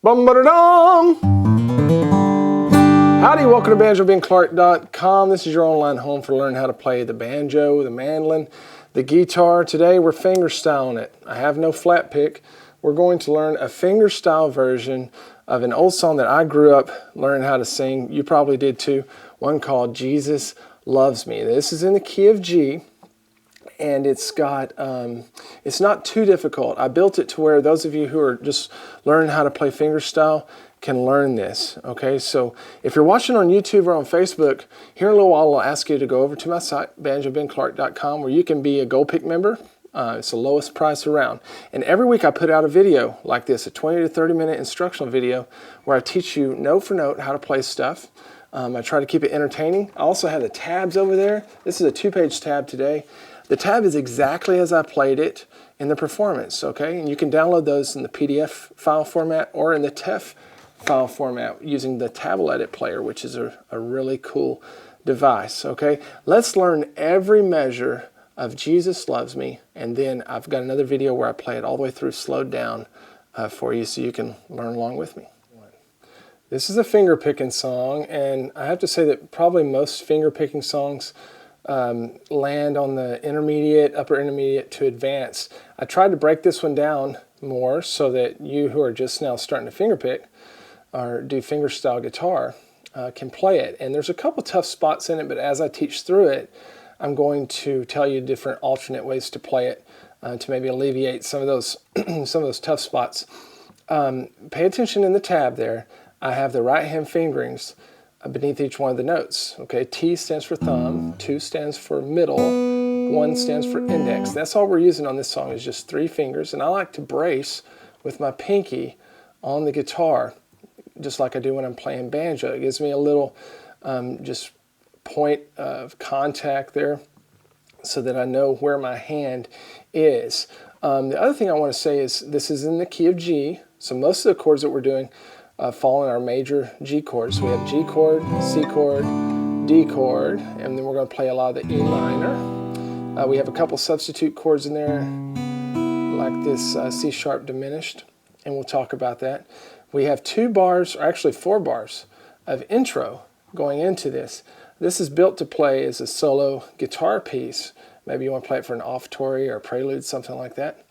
Bum-ba-da-dum! Howdy, welcome to BanjoBenClark.com. This is your online home for learning how to play the banjo, the mandolin, the guitar. Today we're fingerstyling it. I have no flat pick. We're going to learn a fingerstyle version of an old song that I grew up learning how to sing. You probably did too. One called Jesus Loves Me. This is in the key of G. And it's got, it's not too difficult. I built it to where those of you who are just learning how to play fingerstyle can learn this, okay? So if you're watching on YouTube or on Facebook, here in a little while I'll ask you to go over to my site, BanjoBenClark.com, where you can be a Gold Pick member. It's the lowest price around. And every week I put out a video like this, a 20 to 30 minute instructional video where I teach you note for note how to play stuff. I try to keep it entertaining. I also have the tabs over there. This is a 2-page tab today. The tab is exactly as I played it in the performance, okay? And you can download those in the PDF file format or in the TEF file format using the tablet edit player, which is a really cool device, okay? Let's learn every measure of Jesus Loves Me, and then I've got another video where I play it all the way through slowed down for you so you can learn along with me. This is a finger picking song, and I have to say that probably most finger picking songs land on the intermediate, upper intermediate to advanced. I tried to break this one down more so that you who are just now starting to finger pick or do fingerstyle guitar can play it. And there's a couple tough spots in it, but as I teach through it, I'm going to tell you different alternate ways to play it to maybe alleviate some of those some of those tough spots. Pay attention in the tab there. I have the right hand fingerings beneath each one of the notes. Okay, T stands for thumb, 2 stands for middle, 1 stands for index. That's all we're using on this song is just 3 fingers, and I like to brace with my pinky on the guitar, just like I do when I'm playing banjo. It gives me a little just point of contact there so that I know where my hand is. The other thing I want to say is this is in the key of G, so most of the chords that we're doing fall in our major G chords. So we have G chord, C chord, D chord, and then we're going to play a lot of the E minor. We have a couple substitute chords in there, like this C sharp diminished, and we'll talk about that. We have 2 bars, or actually 4 bars, of intro going into this. This is built to play as a solo guitar piece. Maybe you want to play it for an offertory or a prelude, something like that.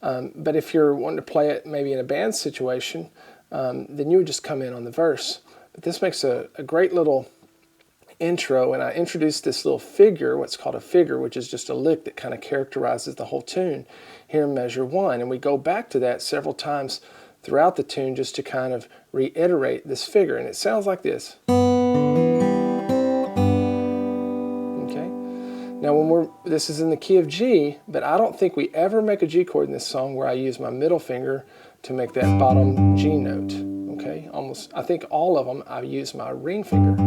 But if you're wanting to play it maybe in a band situation, then you would just come in on the verse. But this makes a great little intro, and I introduced this little figure, what's called a figure, which is just a lick that kind of characterizes the whole tune here in measure 1. And we go back to that several times throughout the tune just to kind of reiterate this figure. And it sounds like this. Okay. Now this is in the key of G, but I don't think we ever make a G chord in this song where I use my middle finger to make that bottom G note, okay? I think all of them, I use my ring finger.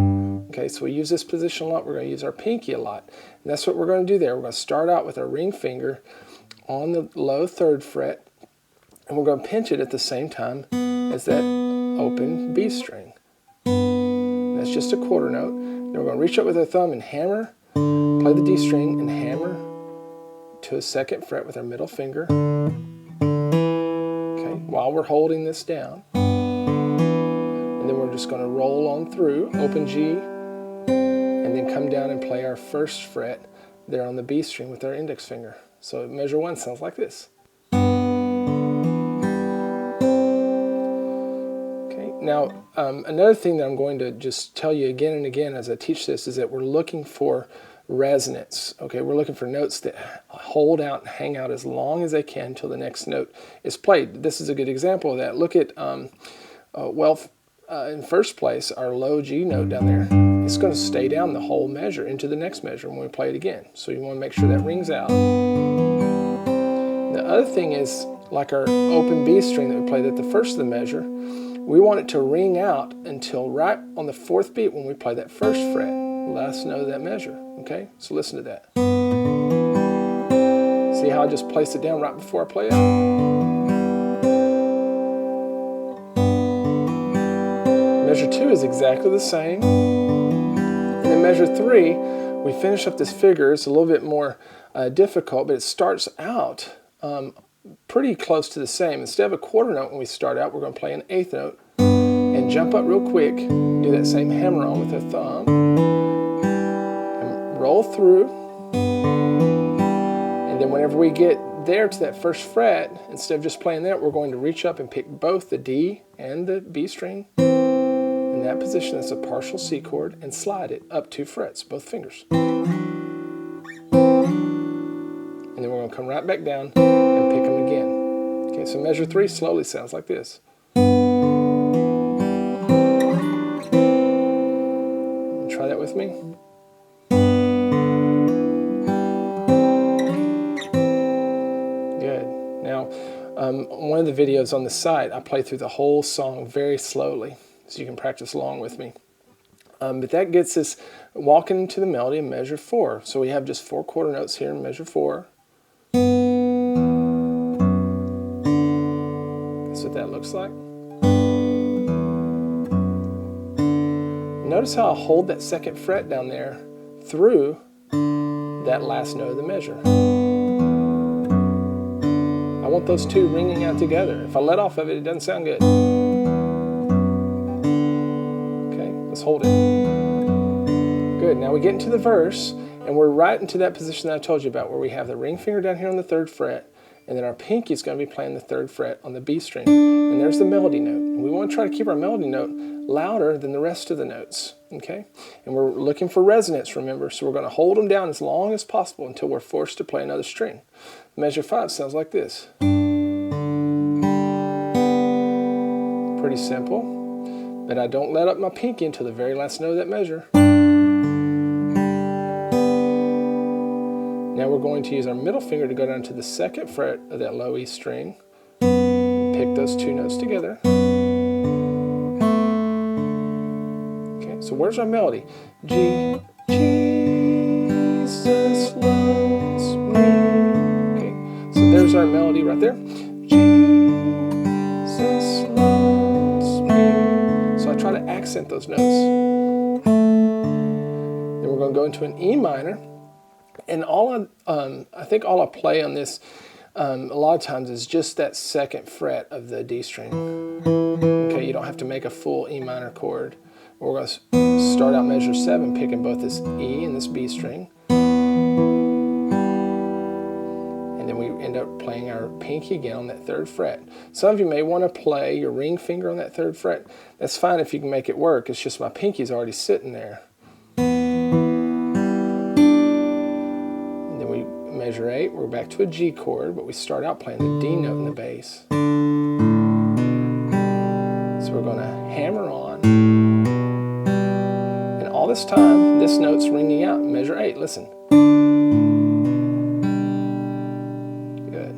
Okay, so we use this position a lot. We're going to use our pinky a lot. And that's what we're going to do there. We're going to start out with our ring finger on the low 3rd fret, and we're going to pinch it at the same time as that open B string. And that's just a quarter note. Then we're going to reach up with our thumb and hammer, play the D string, and hammer to a 2nd fret with our middle finger. While we're holding this down. And then we're just going to roll on through, open G, and then come down and play our 1st fret there on the B string with our index finger. So measure 1 sounds like this. Okay, now another thing that I'm going to just tell you again and again as I teach this is that we're looking for resonance. Okay, we're looking for notes that hold out and hang out as long as they can until the next note is played. This is a good example of that. Look at, in first place, our low G note down there. It's going to stay down the whole measure into the next measure when we play it again. So you want to make sure that rings out. The other thing is, like our open B string that we played at the first of the measure, we want it to ring out until right on the 4th beat when we play that 1st fret, last note of that measure. Okay, so listen to that. See how I just placed it down right before I play it? Measure 2 is exactly the same. And then measure 3, we finish up this figure. It's a little bit more difficult, but it starts out pretty close to the same. Instead of a quarter note when we start out, we're going to play an eighth note and jump up real quick, do that same hammer on with our thumb, and roll through. And then whenever we get there to that first fret, instead of just playing that, we're going to reach up and pick both the D and the B string in that position. That's a partial C chord, and slide it up 2 frets, both fingers. And then we're going to come right back down and pick them again. Okay, so measure 3 slowly sounds like this. Try that with me. Good. Now, one of the videos on the site, I play through the whole song very slowly, so you can practice along with me. But that gets us walking into the melody in measure 4. So we have just 4 quarter notes here in measure 4. That's what that looks like. Notice how I hold that second fret down there through that last note of the measure. I want those two ringing out together. If I let off of it, it doesn't sound good. Okay, let's hold it. Good, now we get into the verse, and we're right into that position that I told you about, where we have the ring finger down here on the 3rd fret, and then our pinky is going to be playing the 3rd fret on the B string. And there's the melody note. And we want to try to keep our melody note louder than the rest of the notes, okay? And we're looking for resonance, remember, so we're going to hold them down as long as possible until we're forced to play another string. Measure 5 sounds like this. Pretty simple, but I don't let up my pinky until the very last note of that measure. Now we're going to use our middle finger to go down to the 2nd fret of that low E string. Pick those 2 notes together. Okay, so where's our melody? G, Jesus loves me. Okay, so there's our melody right there. Jesus loves me. So I try to accent those notes. Then we're going to go into an E minor. And I think all I play on this a lot of times is just that 2nd fret of the D string. Okay, you don't have to make a full E minor chord. We're going to start out measure 7 picking both this E and this B string. And then we end up playing our pinky again on that 3rd fret. Some of you may want to play your ring finger on that 3rd fret. That's fine if you can make it work. It's just my pinky's already sitting there. Measure 8, we're back to a G chord, but we start out playing the D note in the bass. So we're going to hammer on. And all this time, this note's ringing out. Measure 8, listen. Good.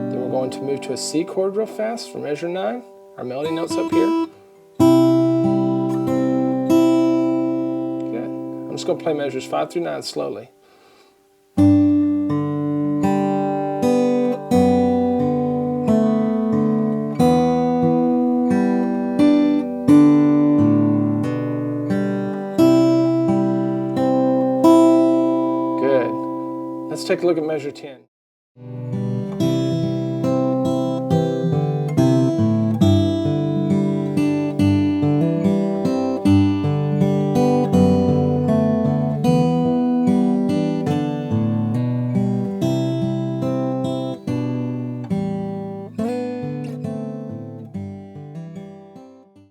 Then we're going to move to a C chord real fast for measure 9. Our melody note's up here. I'm just going to play measures 5 through 9 slowly. Good. Let's take a look at measure 10.